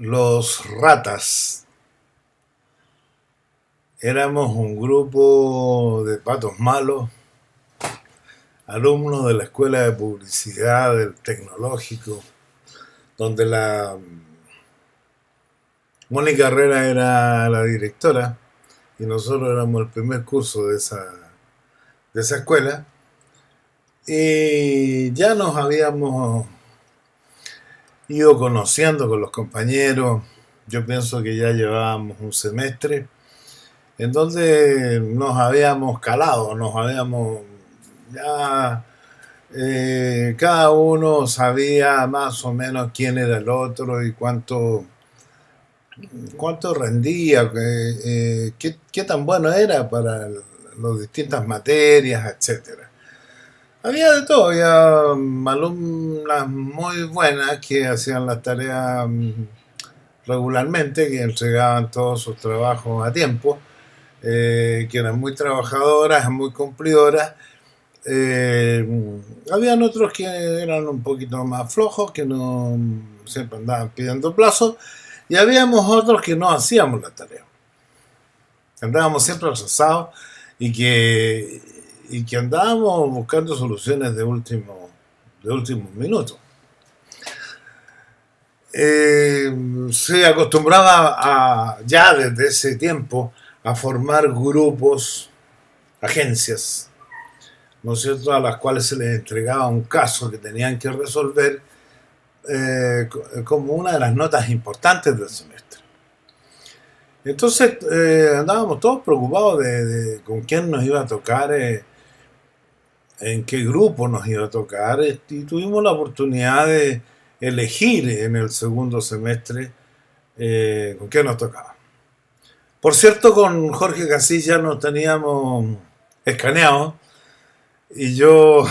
Los Ratas. Éramos un grupo de patos malos, alumnos de la Escuela de Publicidad del Tecnológico, donde la Mónica Herrera era la directora y nosotros éramos el primer curso de esa escuela. Y ya nos habíamos ido conociendo con los compañeros. Yo pienso que ya llevábamos un semestre en donde nos habíamos calado, nos habíamos ya cada uno sabía más o menos quién era el otro y cuánto rendía, qué tan bueno era para las distintas materias, etcétera. Había de todo, había alumnas muy buenas que hacían las tareas regularmente, que entregaban todos sus trabajos a tiempo, que eran muy trabajadoras, muy cumplidoras. Eh, Habían otros que eran un poquito más flojos, que no siempre andaban pidiendo plazos, y habíamos otros que no hacíamos la tarea. Andábamos siempre atrasados y que andábamos buscando soluciones de último minuto. Se acostumbraba ya desde ese tiempo a formar grupos, agencias, ¿no es cierto?, a las cuales se les entregaba un caso que tenían que resolver como una de las notas importantes del semestre. Entonces andábamos todos preocupados de con quién nos iba a tocar, en qué grupo nos iba a tocar, y tuvimos la oportunidad de elegir en el segundo semestre con qué nos tocaba. Por cierto, con Jorge Casilla nos teníamos escaneados y yo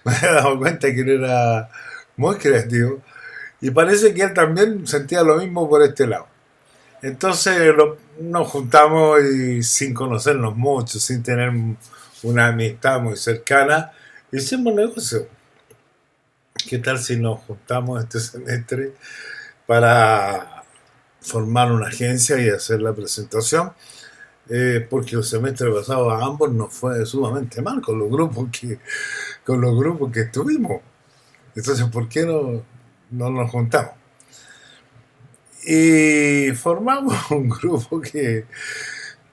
me he dado cuenta que él era muy creativo y parece que él también sentía lo mismo por este lado. Entonces nos juntamos y sin conocernos mucho, sin tener una amistad muy cercana, hicimos negocio. ¿Qué tal si nos juntamos este semestre para formar una agencia y hacer la presentación? Porque el semestre pasado a ambos nos fue sumamente mal con los grupos que estuvimos. Entonces, ¿por qué no nos juntamos? Y formamos un grupo que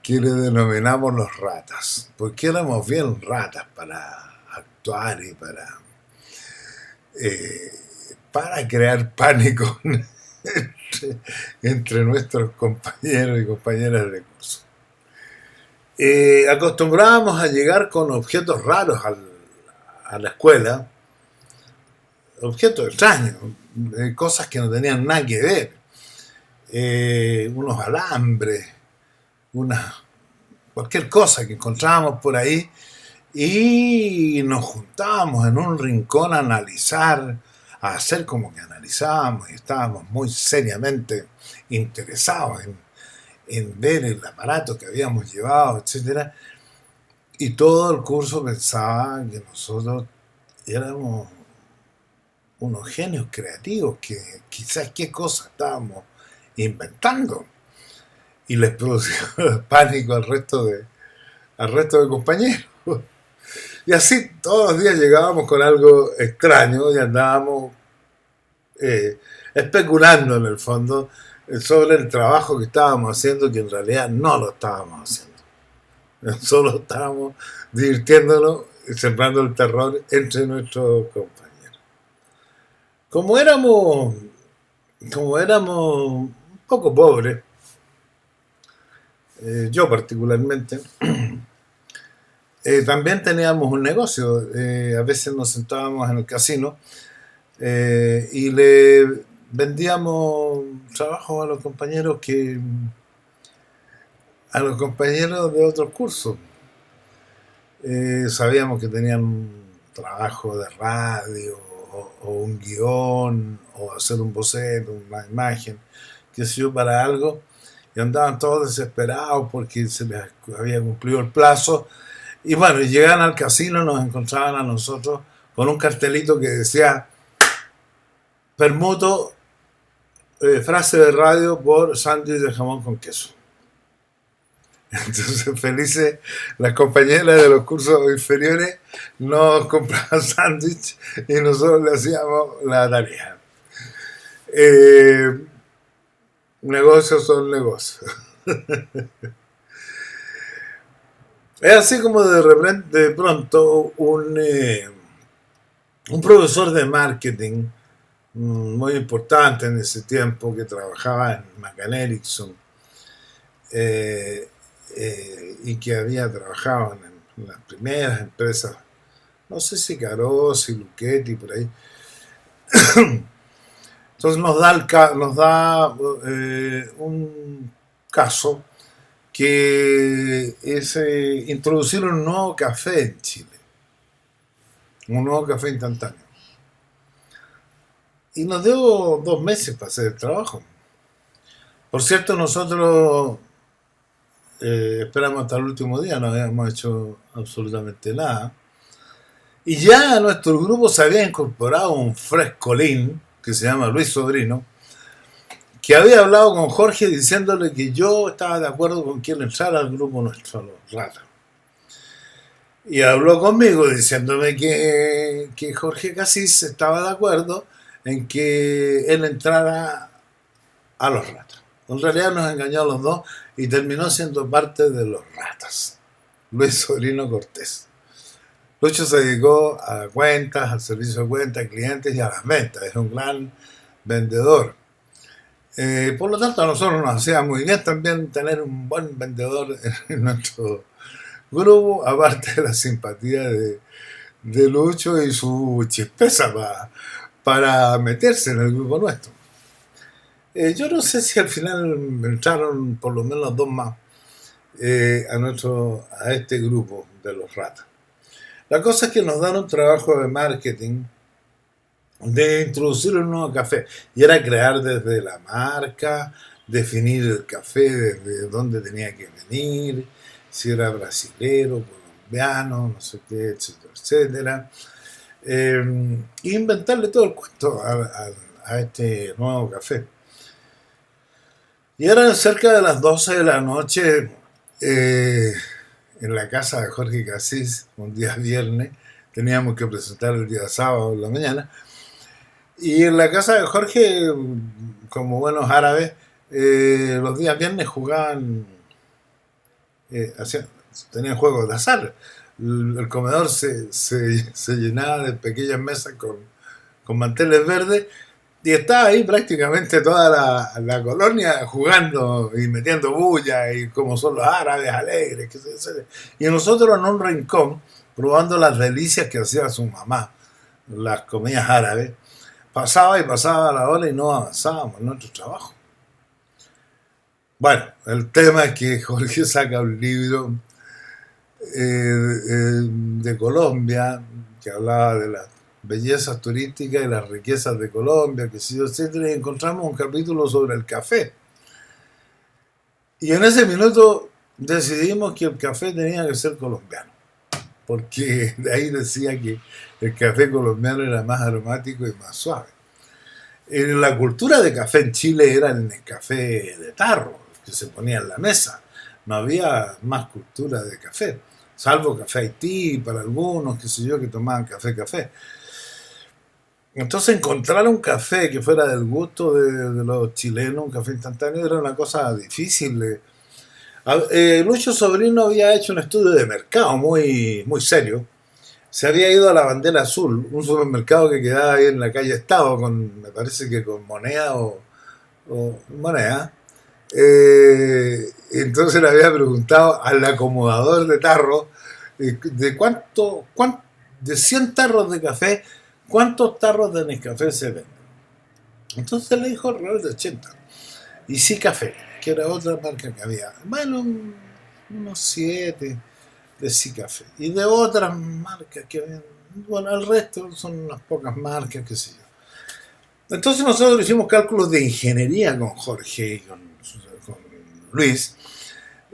le denominamos los ratas, porque éramos bien ratas para actuar y para crear pánico entre nuestros compañeros y compañeras de curso. Acostumbrábamos a llegar con objetos raros a la escuela, objetos extraños, cosas que no tenían nada que ver, unos alambres, cualquier cosa que encontrábamos por ahí, y nos juntábamos en un rincón a analizar, a hacer como que analizábamos y estábamos muy seriamente interesados en ver el aparato que habíamos llevado, etcétera. Y todo el curso pensaba que nosotros éramos unos genios creativos, que quizás qué cosa estábamos inventando. Y les producía pánico al resto de compañeros. Y así todos los días llegábamos con algo extraño y andábamos especulando en el fondo sobre el trabajo que estábamos haciendo, que en realidad no lo estábamos haciendo. Solo estábamos divirtiéndonos y sembrando el terror entre nuestros compañeros. Como éramos, como éramos un poco pobres, yo particularmente, también teníamos un negocio. A veces nos sentábamos en el casino y le vendíamos trabajo a los compañeros de otros cursos. Sabíamos que tenían un trabajo de radio o un guión o hacer un boceto, una imagen, qué sé yo, para algo, y andaban todos desesperados porque se les había cumplido el plazo. Y bueno, llegaban al casino, nos encontraban a nosotros con un cartelito que decía: permuto frase de radio por sándwich de jamón con queso. Entonces, felices las compañeras de los cursos inferiores nos compraban sándwich y nosotros le hacíamos la tarea. Negocios son negocios. Es así como de pronto un profesor de marketing muy importante en ese tiempo, que trabajaba en McCann Erickson, y que había trabajado en las primeras empresas, no sé si Carosi, Luchetti, por ahí. Entonces nos da un caso que es introducir un nuevo café en Chile, un nuevo café instantáneo. Y nos dio 2 meses para hacer el trabajo. Por cierto, nosotros esperamos hasta el último día, no habíamos hecho absolutamente nada. Y ya a nuestro grupo se había incorporado un frescolín que se llama Luis Sobrino, que había hablado con Jorge diciéndole que yo estaba de acuerdo con que él entrara al grupo nuestro, a los Ratas. Y habló conmigo diciéndome que Jorge Casís estaba de acuerdo en que él entrara a los Ratas. En realidad nos engañó a los dos y terminó siendo parte de los Ratas, Luis Sobrino Cortés. Lucho se dedicó a cuentas, al servicio de cuentas, clientes y a las ventas. Es un gran vendedor. Por lo tanto, a nosotros nos hacía muy bien también tener un buen vendedor en nuestro grupo, aparte de la simpatía de Lucho y su chispeza para meterse en el grupo nuestro. Yo no sé si al final entraron por lo menos 2 más a este grupo de los Ratas. La cosa es que nos dan un trabajo de marketing de introducir un nuevo café, y era crear desde la marca, definir el café desde dónde tenía que venir, si era brasilero, colombiano, no sé qué, etcétera, etcétera. Inventarle todo el cuento a este nuevo café. Y eran cerca de las 12 de la noche en la casa de Jorge Casís, un día viernes. Teníamos que presentar el día sábado en la mañana. Y en la casa de Jorge, como buenos árabes, los días viernes jugaban, tenían juegos de azar. El comedor se llenaba de pequeñas mesas con manteles verdes, y estaba ahí prácticamente toda la colonia jugando y metiendo bulla, y como son los árabes alegres, y nosotros en un rincón probando las delicias que hacía su mamá, las comidas árabes. Pasaba la hora y no avanzábamos en nuestro trabajo. Bueno, el tema es que Jorge saca un libro de Colombia, que hablaba de las bellezas turísticas y las riquezas de Colombia, que sí, etcétera, y encontramos un capítulo sobre el café. Y en ese minuto decidimos que el café tenía que ser colombiano, porque de ahí decía que el café colombiano era más aromático y más suave. La cultura de café en Chile era el café de tarro, que se ponía en la mesa. No había más cultura de café, salvo café Haití para algunos, qué sé yo, que tomaban café. Entonces encontrar un café que fuera del gusto de los chilenos, un café instantáneo, era una cosa difícil. Lucho Sobrino había hecho un estudio de mercado muy, muy serio. Se había ido a la Bandera Azul, un supermercado que quedaba ahí en la calle Estado, me parece que con moneda o moneda. Entonces le había preguntado al acomodador de tarro de de 100 tarros de café, ¿cuántos tarros de Nescafé se venden? Entonces le dijo alrededor de 80. Y sí Café, que era otra marca que había. Bueno, unos 7 de sí Café. Y de otras marcas que habían. Bueno, el resto son unas pocas marcas, qué sé yo. Entonces nosotros hicimos cálculos de ingeniería con Jorge y con Luis,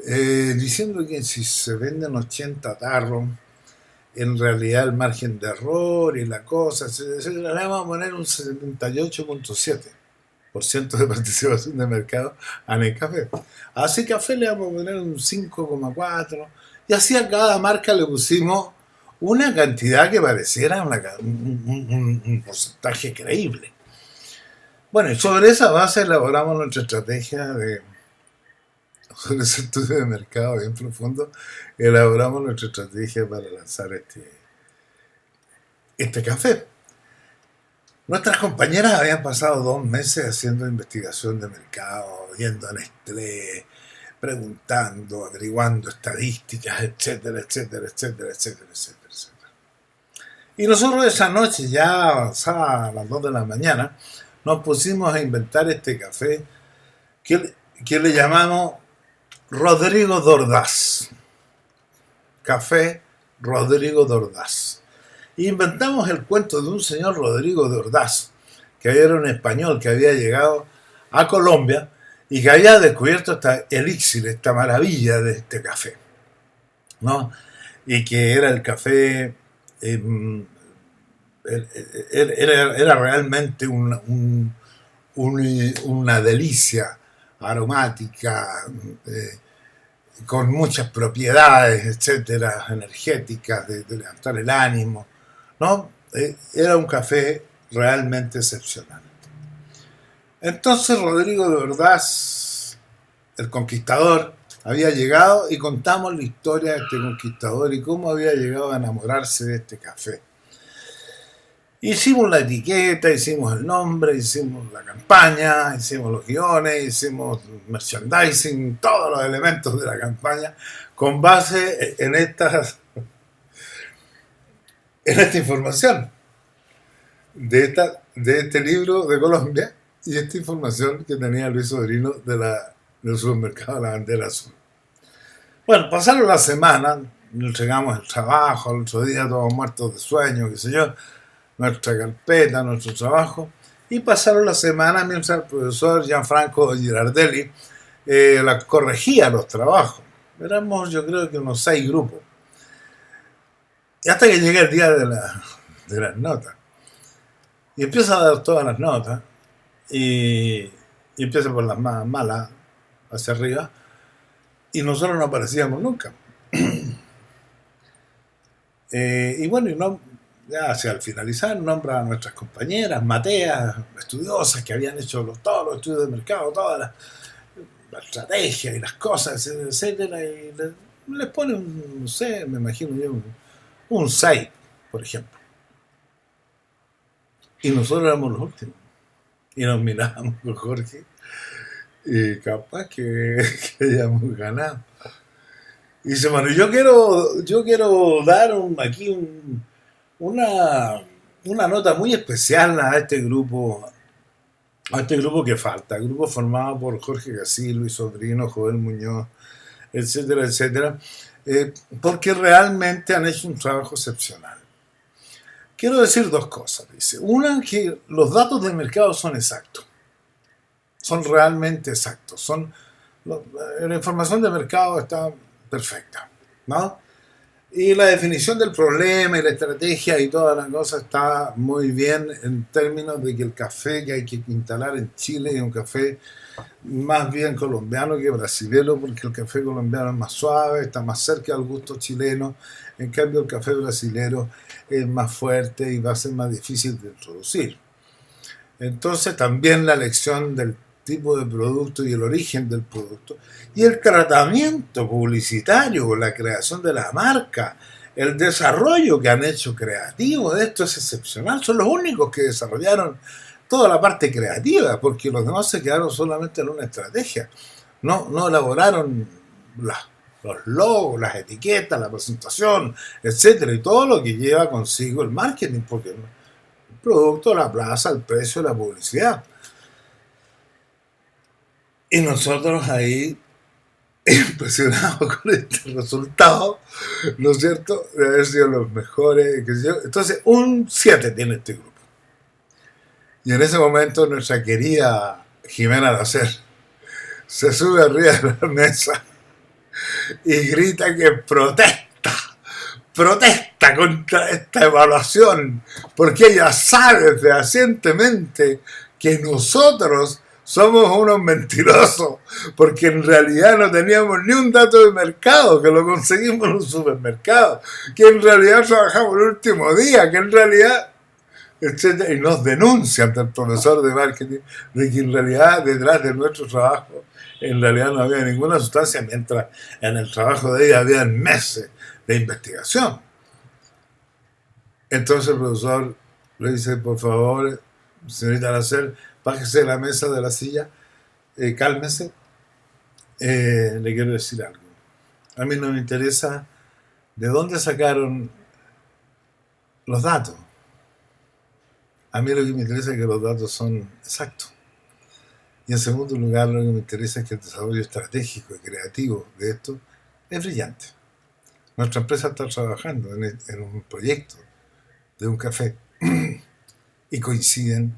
diciendo que si se venden 80 tarros, en realidad el margen de error y la cosa, le vamos a poner un 78.7. de participación de mercado a Nescafé. A ese café le vamos a poner un 5,4 y así a cada marca le pusimos una cantidad que pareciera un porcentaje creíble. Bueno, y sobre esa base elaboramos nuestra estrategia sobre ese estudio de mercado bien profundo, elaboramos nuestra estrategia para lanzar este café. Nuestras compañeras habían pasado 2 meses haciendo investigación de mercado, yendo a Nestlé, preguntando, averiguando estadísticas, etcétera, etcétera, etcétera, etcétera, etcétera, etcétera. Y nosotros esa noche, ya avanzada a las 2 de la mañana, nos pusimos a inventar este café que le llamamos Rodrigo d'Ordaz. Café Rodrigo d'Ordaz. Inventamos el cuento de un señor Rodrigo d'Ordaz, que era un español que había llegado a Colombia y que había descubierto esta elixir, esta maravilla de este café, ¿no? Y que era el café, era realmente una delicia aromática, con muchas propiedades, etcétera, energéticas, de levantar el ánimo, ¿no? Era un café realmente excepcional. Entonces Rodrigo d'Ordaz, el conquistador, había llegado y contamos la historia de este conquistador y cómo había llegado a enamorarse de este café. Hicimos la etiqueta, hicimos el nombre, hicimos la campaña, hicimos los guiones, hicimos merchandising, todos los elementos de la campaña con base en esta información de este libro de Colombia y esta información que tenía Luis Sobrino del supermercado La Bandera Azul. Bueno, pasaron la semana, entregamos el trabajo, al otro día todos muertos de sueño, qué sé yo, nuestra carpeta, nuestro trabajo, y pasaron la semana mientras el profesor Gianfranco Girardelli corregía los trabajos. Éramos, yo creo que unos 6 grupos. Y hasta que llega el día de las notas. Y empieza a dar todas las notas, y empieza por las más malas, hacia arriba, y nosotros no aparecíamos nunca. Y bueno, y no... Ya hacia el finalizar, nombra a nuestras compañeras, Mateas, estudiosas, que habían hecho todos los estudios de mercado, toda la estrategia y las cosas, etcétera, y les pone no sé, me imagino yo, un 6, por ejemplo. Y nosotros éramos los últimos. Y nos mirábamos con Jorge, y capaz que hayamos ganado. Y dice, bueno, yo quiero dar aquí una nota muy especial a este grupo que falta, el grupo formado por Jorge Gassi, Luis Sobrino, Joel Muñoz, etcétera, etcétera, porque realmente han hecho un trabajo excepcional. Quiero decir 2 cosas, dice. Una, que los datos del mercado son exactos, son realmente exactos, la información del mercado está perfecta, ¿no? Y la definición del problema y la estrategia y toda la cosa está muy bien en términos de que el café que hay que instalar en Chile es un café más bien colombiano que brasilero, porque el café colombiano es más suave, está más cerca al gusto chileno, en cambio el café brasilero es más fuerte y va a ser más difícil de introducir. Entonces también la elección del tipo de producto y el origen del producto y el tratamiento publicitario, la creación de la marca, el desarrollo que han hecho creativo de esto es excepcional. Son los únicos que desarrollaron toda la parte creativa, porque los demás se quedaron solamente en una estrategia, no elaboraron los logos, las etiquetas, la presentación, etcétera, y todo lo que lleva consigo el marketing, porque el producto, la plaza, el precio, la publicidad. Y nosotros ahí, impresionados con este resultado, ¿no es cierto?, de haber sido los mejores. Entonces, un 7 tiene este grupo. Y en ese momento nuestra querida Jimena Lacer se sube arriba de la mesa y grita que protesta contra esta evaluación, porque ella sabe fehacientemente que nosotros somos unos mentirosos, porque en realidad no teníamos ni un dato de mercado, que lo conseguimos en un supermercado, que en realidad trabajamos el último día, que en realidad, etcétera, y nos denuncia ante el profesor de marketing de que en realidad detrás de nuestro trabajo en realidad no había ninguna sustancia, mientras en el trabajo de ella había meses de investigación. Entonces el profesor le dice, por favor, señorita Aracel, bájese de la mesa, de la silla, cálmese, le quiero decir algo. A mí no me interesa de dónde sacaron los datos. A mí lo que me interesa es que los datos son exactos. Y en segundo lugar, lo que me interesa es que el desarrollo estratégico y creativo de esto es brillante. Nuestra empresa está trabajando en un proyecto de un café y coinciden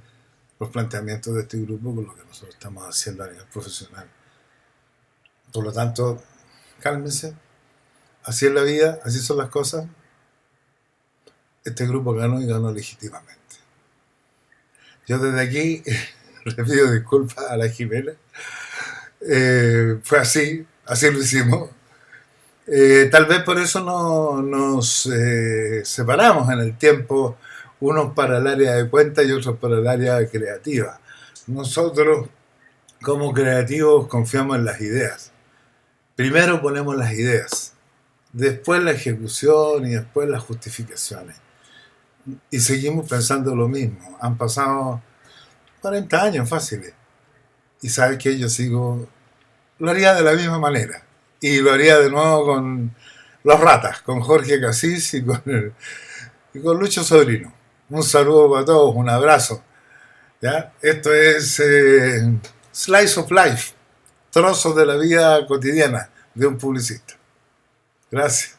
los planteamientos de este grupo con lo que nosotros estamos haciendo a nivel profesional. Por lo tanto, cálmense. Así es la vida, así son las cosas. Este grupo ganó y ganó legítimamente. Yo desde aquí le pido disculpas a la Jimena. Fue así lo hicimos. Tal vez por eso no nos separamos en el tiempo, unos para el área de cuenta y otros para el área creativa. Nosotros, como creativos, confiamos en las ideas. Primero ponemos las ideas, después la ejecución y después las justificaciones. Y seguimos pensando lo mismo. Han pasado 40 años fáciles. Y sabes que yo lo haría de la misma manera. Y lo haría de nuevo con Los Ratas, con Jorge Casís y con Lucho Sobrino. Un saludo para todos, un abrazo. ¿Ya? Esto es Slice of Life, trozos de la vida cotidiana de un publicista. Gracias.